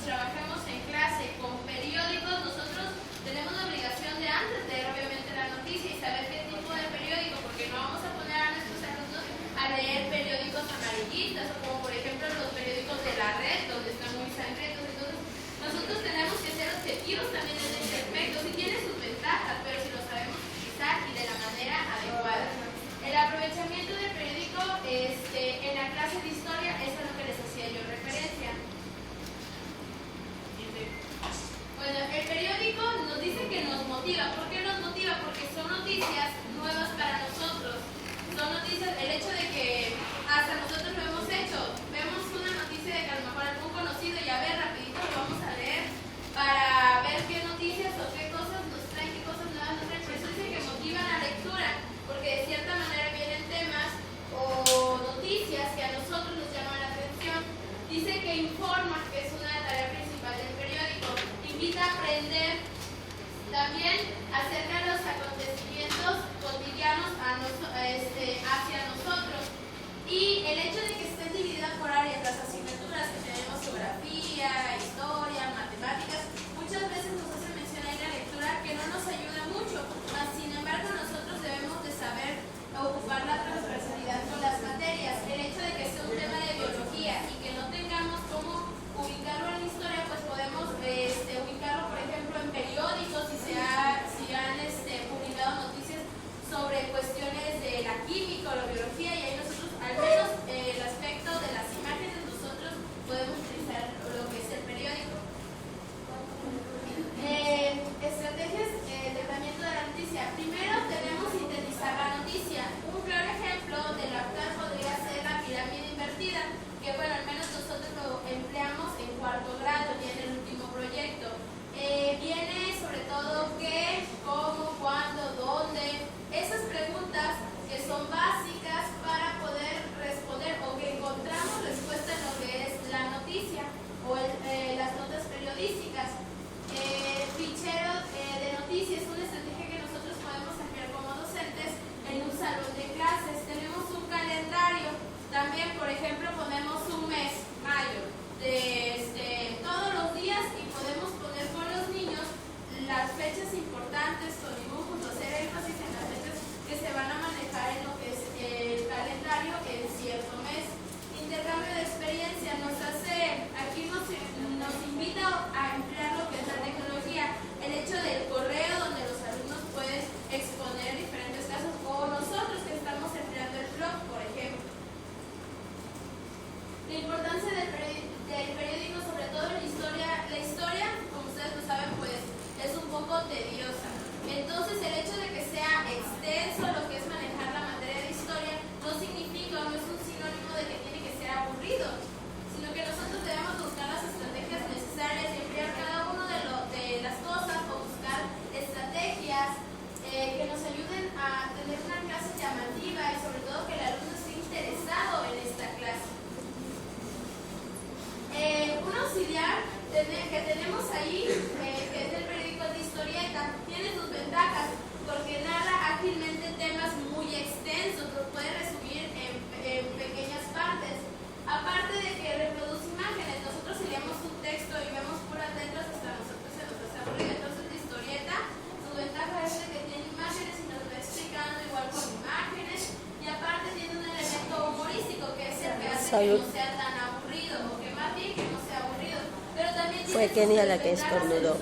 trabajemos en clase con periódicos, nosotros tenemos la obligación de antes leer obviamente la noticia y saber qué tipo de periódico, porque no vamos a poner a nuestros alumnos a leer periódicos amarillistas o como por ejemplo los periódicos de la red donde están muy sangrientos. Entonces nosotros tenemos que ser objetivos también en este aspecto. Sí tiene sus ventajas, pero si lo sabemos utilizar y de la manera adecuada. El aprovechamiento del periódico en la clase de historia es a lo que les hacía yo referencia. Bueno, el periódico nos dice que nos motiva. ¿Por qué nos motiva? Porque son noticias nuevas para nosotros. Son noticias, el hecho de que hasta nosotros lo hemos hecho. Vemos una noticia de que a lo mejor algún conocido y a ver, rapidito lo vamos a leer para ver qué noticias o qué cosas nos traen, qué cosas nuevas nos traen. Por eso dice que motivan la lectura, porque de cierta manera vienen temas o noticias que a nosotros nos llaman la atención. Dice que informa, que es una tarea principal del periódico. Invita a aprender, también acerca de los acontecimientos cotidianos hacia nosotros. Y el hecho de que estén divididas por áreas las asignaturas que tenemos, geografía, historia, matemáticas, muchas veces nos hace mención ahí la lectura que no nos ayuda mucho, mas sin embargo nosotros debemos de saber ocupar la transversalidad con las materias. El hecho de que sea un tema de biología y que no tengamos cómo ubicarlo en la historia, pues podemos ubicarlo, por ejemplo, en periódicos, si han publicado noticias sobre cuestiones de la química o la biología, y ahí nosotros, al menos el aspecto de las imágenes, nosotros podemos utilizar lo que es el periódico. Estrategias de tratamiento de la noticia. Primero tenemos sintetizar la noticia. Un claro ejemplo de la cual podría ser la pirámide invertida, que bueno, al menos nosotros lo empleamos en cuarto grado y en el último proyecto. Viene sobre todo qué, cómo, cuándo, dónde, esas preguntas que son básicas para poder responder o que encontramos respuesta en lo que es la noticia o las notas periodísticas. Fichero de noticias, una estrategia que nosotros podemos emplear como docentes en un salón de clases. Tenemos un calendario, también por ejemplo ponemos un mes, mayo, de todos los días, y podemos poner con los niños las fechas importantes con dibujos, hacer énfasis en las fechas que se van a manejar en lo que es el calendario en cierto mes. Intercambio de experiencia aquí nos invita a emplear lo que es la tecnología, el hecho del correo donde los alumnos pueden exponer diferentes casos, o nosotros que estamos empleando el blog, por ejemplo. La importancia del periódico, sobre todo en la historia, como ustedes lo saben, pues es un poco tediosa. Entonces el hecho de que sea extenso lo que es manejar la materia de historia no significa, no es un sinónimo de que tiene que ser aburrido, sino que nosotros debemos buscar las estrategias necesarias y emplear cada uno de las cosas, o buscar estrategias que nos ayuden a tener una clase llamativa y sobre todo que el alumno esté interesado en esta clase. Un auxiliar que tenemos ahí, que es el periódico de historieta, tiene sus ventajas porque narra ágilmente temas muy extensos, los puede resumir en pequeñas partes. Aparte de que reproduce imágenes, nosotros si leemos un texto y vemos puras letras, hasta nosotros se nos hace aburrido. Entonces la historieta, su ventaja es de que tiene imágenes y nos va explicando igual con imágenes, y aparte tiene un elemento humorístico que es el que hace que no sea tan aburrido, o que más bien que no sea aburrido. Pero también tiene Fue Kenia la que estornudó.